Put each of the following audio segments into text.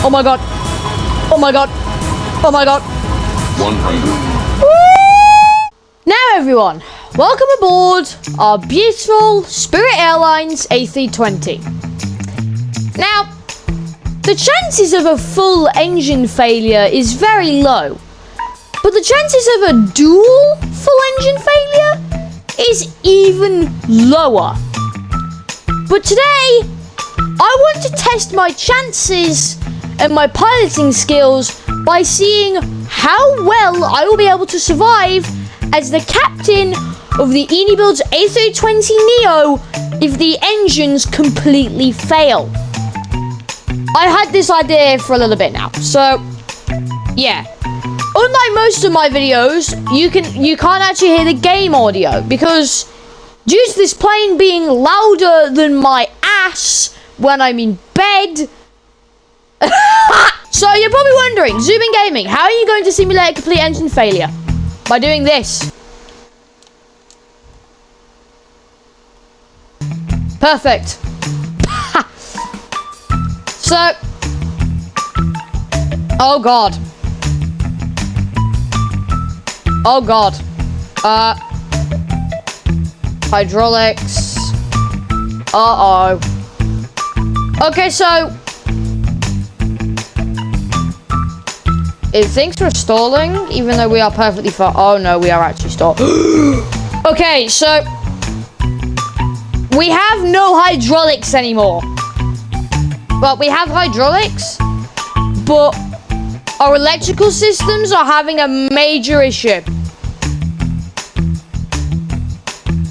Oh my god. Oh my god. Oh my god. 100. Now everyone, welcome aboard our beautiful Spirit Airlines A320. Now, the chances of a full engine failure is very low, but the chances of a dual full engine failure is even lower. But today, I want to test my chances and my piloting skills by seeing how well I will be able to survive as the captain of the Enibuild's A320neo if the engines completely fail. I've had this idea for a little bit now, so yeah. Unlike most of my videos, you can't actually hear the game audio because due to this plane being louder than my ass when I'm in bed. So you're probably wondering, Zuben Gaming, how are you going to simulate a complete engine failure? By doing this. Perfect. So, oh god. Oh god. Hydraulics. Uh-oh. Okay, so it thinks we're stalling, even though we are perfectly fine. Oh no, we are actually stalled. Okay, so we have no hydraulics anymore. Well, we have hydraulics, but our electrical systems are having a major issue.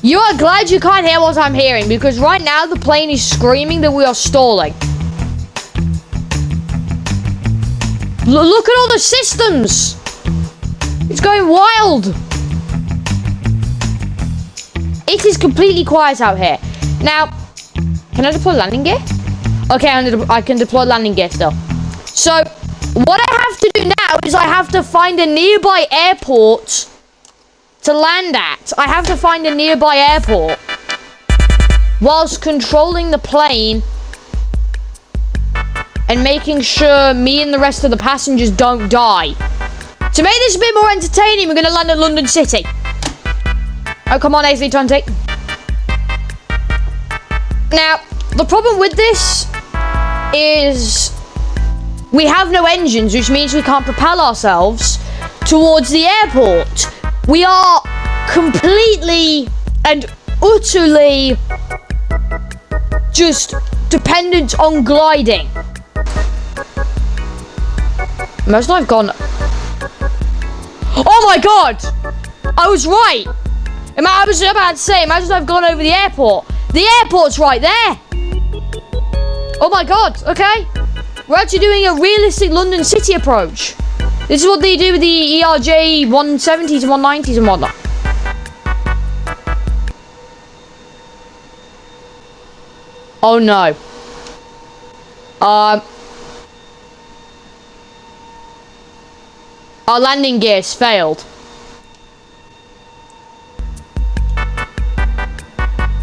You are glad you can't hear what I'm hearing, because right now the plane is screaming that we are stalling. Look at all the systems! It's going wild! It is completely quiet out here. Now, can I deploy landing gear? Okay, I can deploy landing gear still. So, what I have to do now is I have to find a nearby airport to land at. I have to find a nearby airport whilst controlling the plane and making sure me and the rest of the passengers don't die. To make this a bit more entertaining, we're going to land at London City. Oh, come on, A320. Now, the problem with this is we have no engines, which means we can't propel ourselves towards the airport. We are completely and utterly just dependent on gliding. Imagine I've gone... Oh my god! I was right! I was about to say, imagine I've gone over the airport. The airport's right there! Oh my god, okay. We're actually doing a realistic London City approach. This is what they do with the ERJ 170s and 190s and whatnot. Oh no. Our landing gears failed.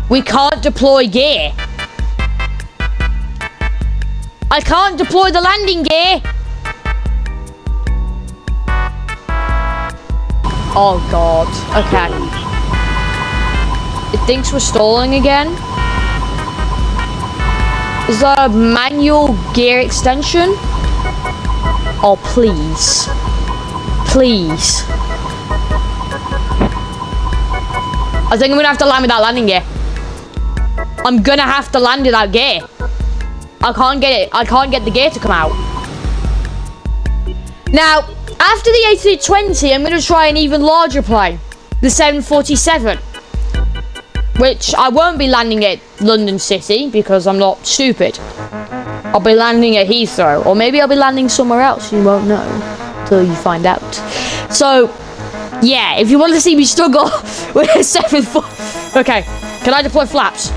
We can't deploy gear. I can't deploy the landing gear. Oh god. Okay. It thinks we're stalling again. Is there a manual gear extension? Oh please. Please. I think I'm gonna have to land without landing gear. I'm gonna have to land without gear. I can't get it. I can't get the gear to come out. Now, after the A320, I'm gonna try an even larger plane, the 747, which I won't be landing at London City because I'm not stupid. I'll be landing at Heathrow, or maybe I'll be landing somewhere else. You won't know until you find out. So, yeah, if you want to see me struggle with a 747, okay, can I deploy flaps?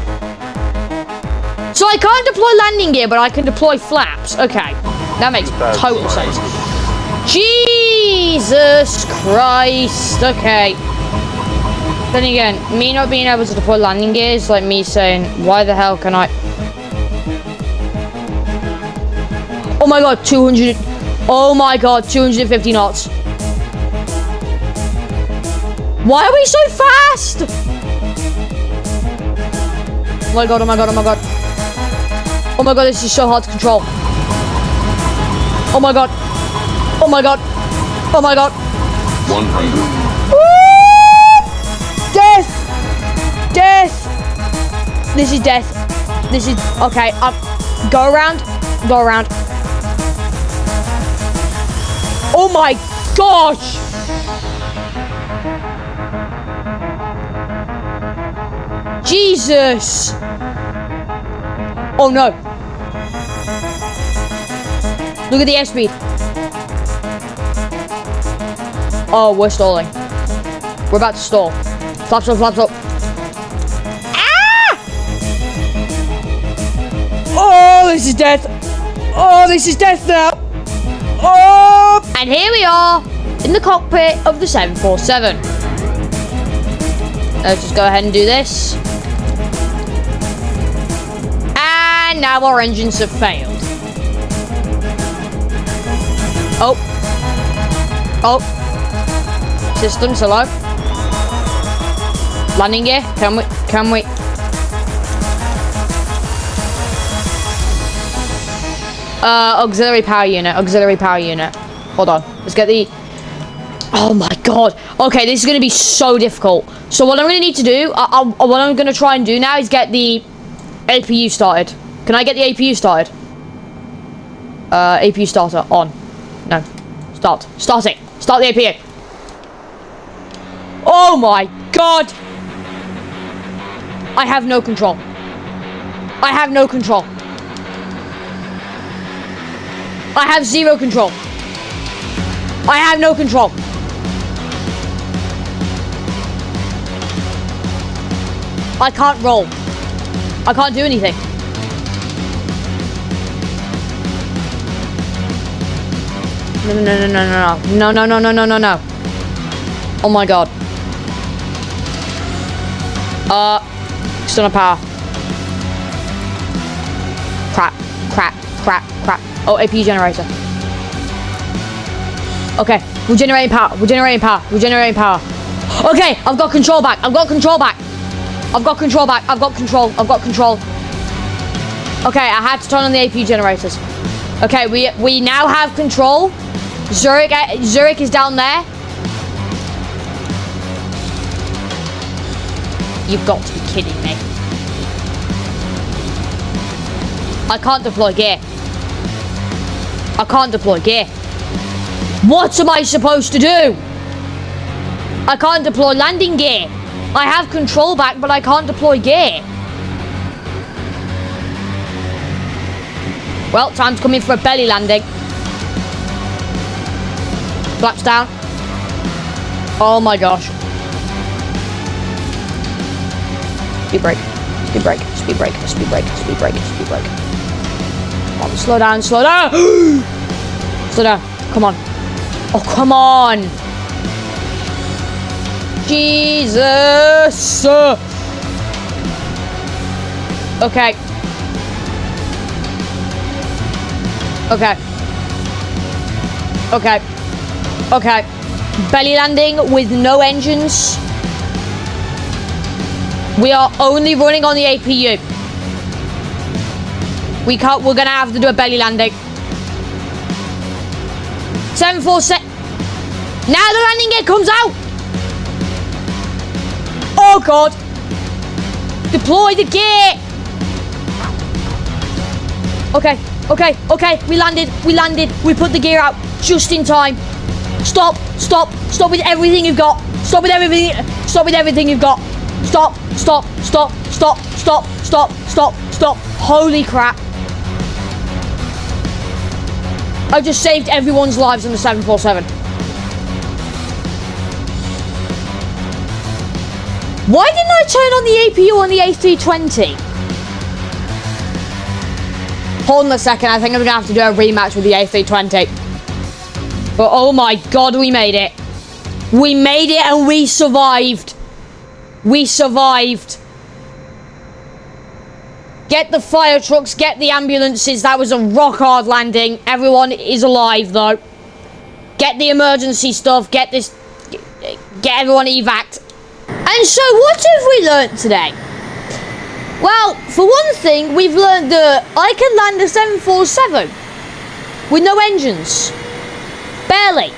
So I can't deploy landing gear, but I can deploy flaps. Okay, that makes total sense. Jesus Christ. Okay. Then again, me not being able to deploy landing gear is like me saying, why the hell can I... Oh my god, 200. Oh my god, 250 knots. Why are we so fast? Oh my god, oh my god, oh my god. Oh my god, this is so hard to control. Oh my god. Oh my god. Oh my god. 100. Woo! Death! Death! This is death. This is... Okay, go around. Go around. Oh my gosh! Jesus! Oh no. Look at the airspeed. Oh, we're stalling. We're about to stall. Flaps up, flaps up. Ah! Oh, this is death. Oh, this is death now. Oh! And here we are in the cockpit of the 747. Let's just go ahead and do this. And now our engines have failed. Oh. Oh. Systems, hello. Landing gear, can we? Auxiliary power unit. Hold on, let's get the... Oh my god. Okay, this is going to be so difficult. So what I'm going to need to do, what I'm going to try and do now is get the APU started. Can I get the APU started? APU starter on. No. Start it. Start the APU. Oh my god. I have no control. I have no control. I have zero control. I have no control. I can't roll. I can't do anything. No. Oh my god. External power. Crap. Oh, APU generator. Okay, we're generating power. Okay, I've got control back. I've got control. Okay, I had to turn on the APU generators. Okay, we now have control. Zurich is down there. You've got to be kidding me. I can't deploy gear. What am I supposed to do? I can't deploy landing gear. I have control back, but I can't deploy gear. Well, time's coming for a belly landing. Flaps down. Oh my gosh. Speed brake. Come on, slow down. Slow down, come on. Oh, come on. Jesus. Okay. Belly landing with no engines. We are only running on the APU. We're gonna have to do a belly landing. 747. Now the landing gear comes out. Oh god. Deploy the gear. Okay. We landed. We put the gear out just in time. Stop with everything you've got. Stop with everything you've got. Stop. Holy crap. I just saved everyone's lives on the 747. Why didn't I turn on the APU on the A320? Hold on a second, I think I'm gonna have to do a rematch with the A320. But oh my god, we made it. We made it and we survived. Get the fire trucks, get the ambulances. That was a rock hard landing. Everyone is alive though. Get the emergency stuff, get everyone evac'd. And so what have we learnt today? Well, for one thing, we've learned that I can land a 747 with no engines. Barely.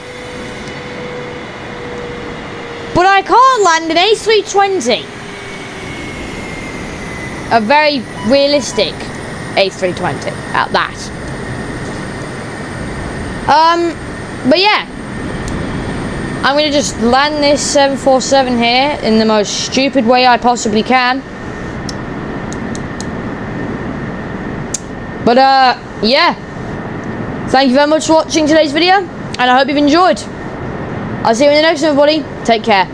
But I can't land an A320. A very realistic A320 at that. But yeah. I'm going to just land this 747 here in the most stupid way I possibly can. But yeah. Thank you very much for watching today's video, and I hope you've enjoyed. I'll see you in the next one, everybody. Take care.